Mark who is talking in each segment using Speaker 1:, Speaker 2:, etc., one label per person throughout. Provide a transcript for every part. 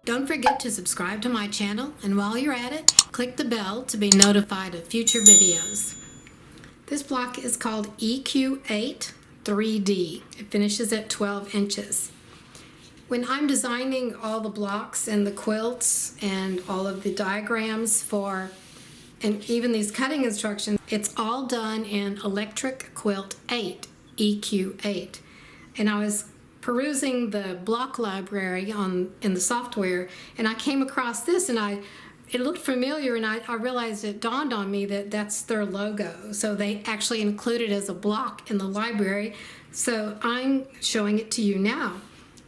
Speaker 1: Don't forget to subscribe to my channel, and while you're at it, click the bell to be notified of future videos. This block is called EQ8 3D. It finishes at 12 inches. When I'm designing all the blocks and the quilts and all of the diagrams and even these cutting instructions, it's all done in AccuQuilt 8, EQ8. And I was perusing the block library in the software, and I came across this, and it looked familiar, and I realized, it dawned on me that that's their logo. So they actually included it as a block in the library. So I'm showing it to you now.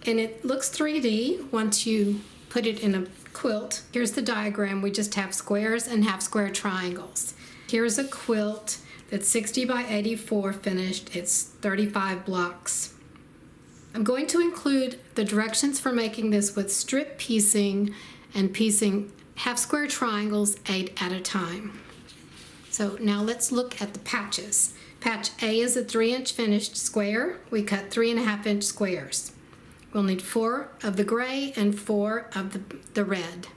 Speaker 1: And it looks 3D once you put it in a quilt. Here's the diagram. We just have squares and half square triangles. Here's a quilt that's 60 by 84 finished. It's 35 blocks. I'm going to include the directions for making this with strip piecing and piecing half square triangles 8 at a time. So now let's look at the patches. Patch A is a 3-inch finished square. We cut 3.5-inch squares. We'll need 4 of the gray and 4 of the red.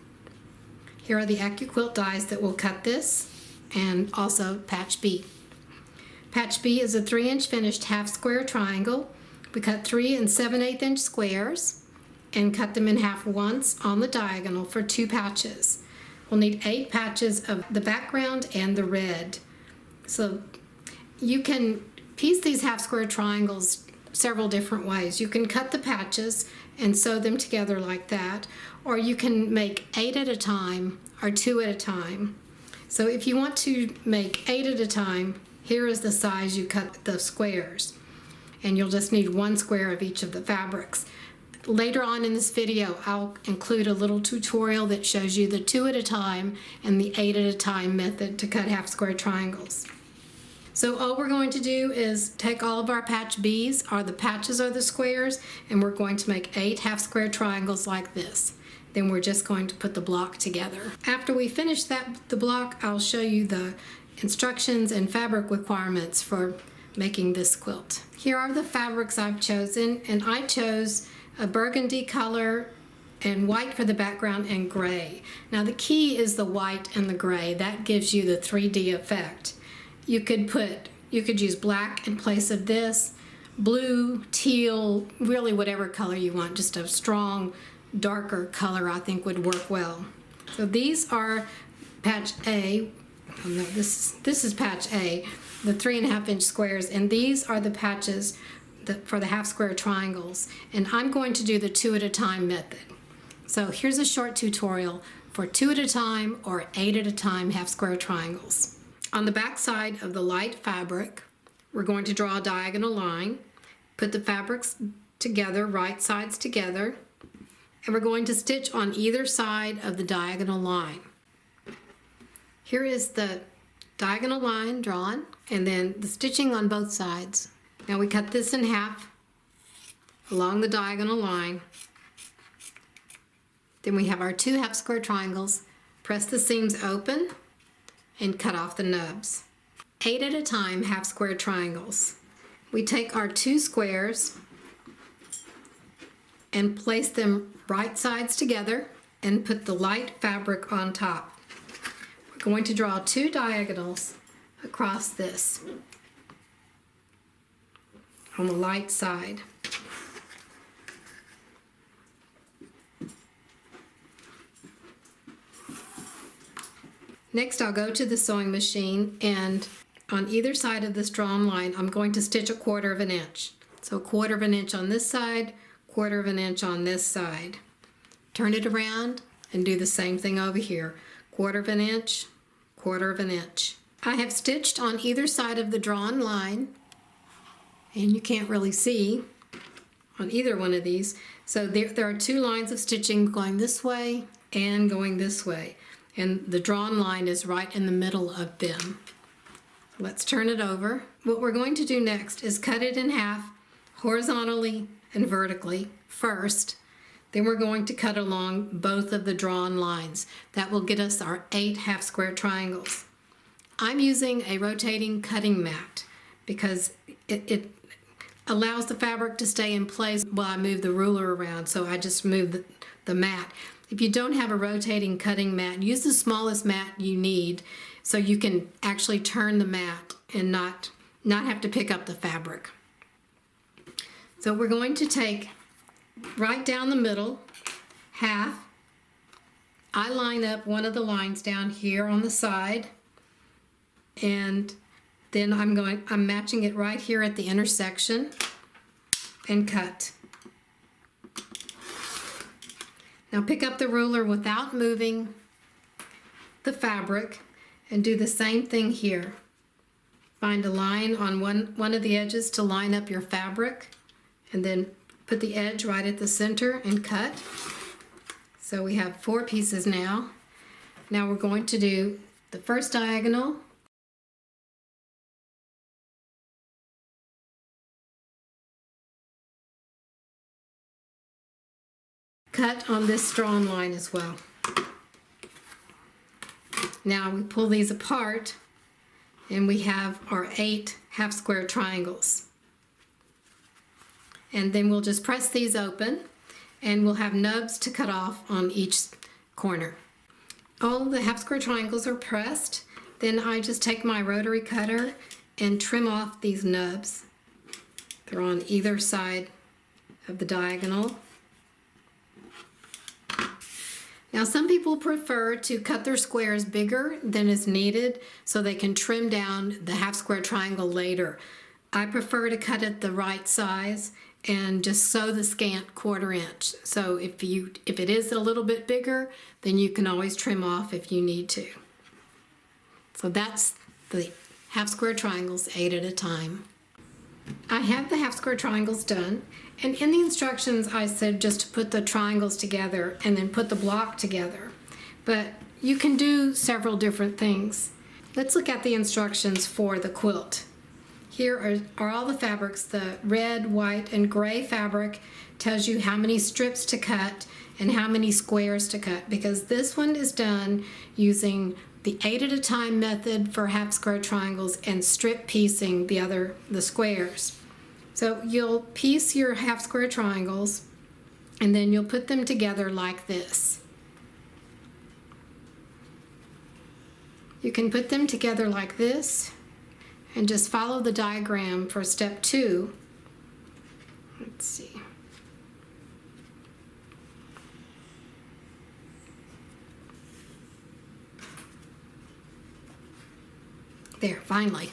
Speaker 1: Here are the AccuQuilt dies that will cut this, and also patch B. Patch B is a 3-inch finished half square triangle. We cut 3 7/8-inch squares and cut them in half once on the diagonal for 2 patches. We'll need 8 patches of the background and the red. So you can piece these half square triangles several different ways. You can cut the patches and sew them together like that, or you can make 8 at a time or 2 at a time. So if you want to make 8 at a time, here is the size you cut the squares. And you'll just need 1 square of each of the fabrics. Later on in this video, I'll include a little tutorial that shows you the 2 at a time and the 8 at a time method to cut half square triangles. So all we're going to do is take all of our patch B's, or the patches or the squares, and we're going to make 8 half square triangles like this. Then we're just going to put the block together. After we finish the block, I'll show you the instructions and fabric requirements for making this quilt. Here are the fabrics I've chosen, and I chose a burgundy color and white for the background and gray. Now the key is the white and the gray. That gives you the 3D effect. You could use black in place of this, blue, teal, really whatever color you want. Just a strong, darker color I think would work well. So these are patch A. Oh no, this is patch A, the 3.5-inch squares, and these are the patches for the half square triangles. And I'm going to do the 2 at a time method. So here's a short tutorial for 2 at a time or 8 at a time half square triangles. On the back side of the light fabric, we're going to draw a diagonal line, put the fabrics together, right sides together, and we're going to stitch on either side of the diagonal line. Here is the diagonal line drawn, and then the stitching on both sides. Now we cut this in half along the diagonal line. Then we have our 2 half square triangles. Press the seams open and cut off the nubs. 8 at a time half square triangles. We take our 2 squares and place them right sides together and put the light fabric on top. We're going to draw 2 diagonals across this on the light side. Next, I'll go to the sewing machine, and on either side of this drawn line, I'm going to stitch 1/4 of an inch. So 1/4 of an inch on this side, 1/4 of an inch on this side. Turn it around and do the same thing over here. 1/4 of an inch, 1/4 of an inch. I have stitched on either side of the drawn line, and you can't really see on either one of these. So there are 2 lines of stitching going this way and going this way. And the drawn line is right in the middle of them. Let's turn it over. What we're going to do next is cut it in half horizontally and vertically first. Then we're going to cut along both of the drawn lines. That will get us our 8 half square triangles. I'm using a rotating cutting mat because it allows the fabric to stay in place while I move the ruler around. So I just move the mat. If you don't have a rotating cutting mat, use the smallest mat you need so you can actually turn the mat and not have to pick up the fabric. So we're going to take right down the middle, half. I line up one of the lines down here on the side, and then I'm matching it right here at the intersection and cut. Now pick up the ruler without moving the fabric and do the same thing here. Find a line on one of the edges to line up your fabric, and then put the edge right at the center and cut. So we have 4 pieces now. Now we're going to do the first diagonal, cut on this strawn line as well. Now we pull these apart and we have our 8 half square triangles. And then we'll just press these open and we'll have nubs to cut off on each corner. All the half square triangles are pressed. Then I just take my rotary cutter and trim off these nubs. They're on either side of the diagonal. Now some people prefer to cut their squares bigger than is needed so they can trim down the half square triangle later. I prefer to cut it the right size and just sew the scant 1/4 inch. So if it is a little bit bigger, then you can always trim off if you need to. So that's the half square triangles 8 at a time. I have the half square triangles done, and in the instructions I said just to put the triangles together and then put the block together. But you can do several different things. Let's look at the instructions for the quilt. Here are all the fabrics. The red, white, and gray fabric tells you how many strips to cut and how many squares to cut, because this one is done using the 8 at a time method for half square triangles and strip piecing the squares. So you'll piece your half square triangles and then you'll put them together like this. You can put them together like this and just follow the diagram for step 2. Let's see. There, finally.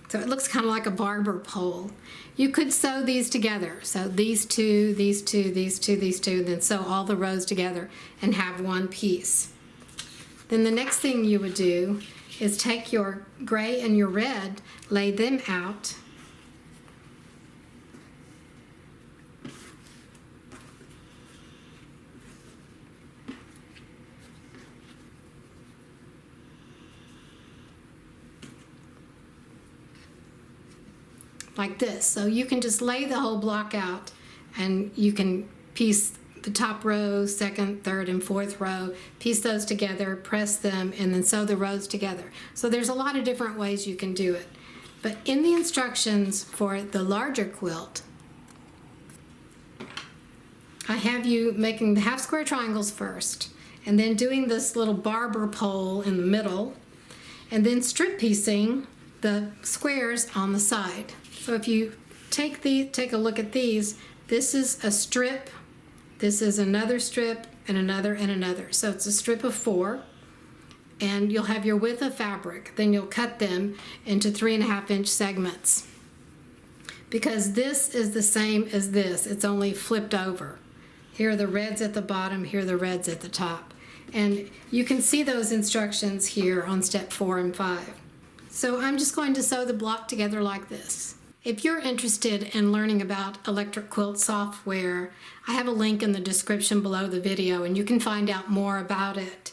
Speaker 1: So it looks kind of like a barber pole. You could sew these together. So these two, these two, these two, these two, then sew all the rows together and have one piece. Then the next thing you would do is take your gray and your red, lay them out, like this. So you can just lay the whole block out and you can piece the top row, second, third, and fourth row, piece those together, press them, and then sew the rows together. So there's a lot of different ways you can do it. But in the instructions for the larger quilt, I have you making the half square triangles first, and then doing this little barber pole in the middle, and then strip piecing the squares on the side. So if you take a look at these, this is a strip, this is another strip, and another and another. So it's a strip of 4, and you'll have your width of fabric. Then you'll cut them into 3.5 inch segments. Because this is the same as this, it's only flipped over. Here are the reds at the bottom, here are the reds at the top. And you can see those instructions here on step 4 and 5. So I'm just going to sew the block together like this. If you're interested in learning about electric quilt software, I have a link in the description below the video and you can find out more about it.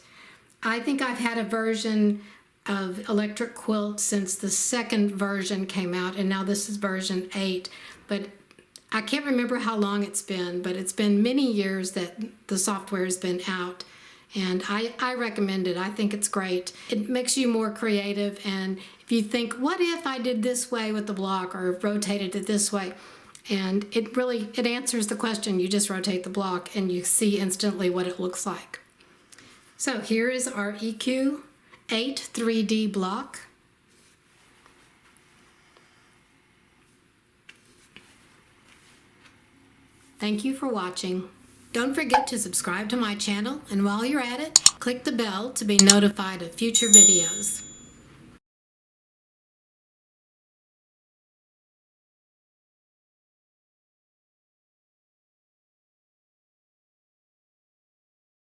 Speaker 1: I think I've had a version of electric quilt since the second version came out, and now this is version 8. But I can't remember how long it's been, but it's been many years that the software has been out. And I recommend it. I think it's great. It makes you more creative, and if you think, what if I did this way with the block or rotated it this way? And it answers the question. You just rotate the block and you see instantly what it looks like. So here is our EQ8 3D block. Thank you for watching. Don't forget to subscribe to my channel, and while you're at it, click the bell to be notified of future videos.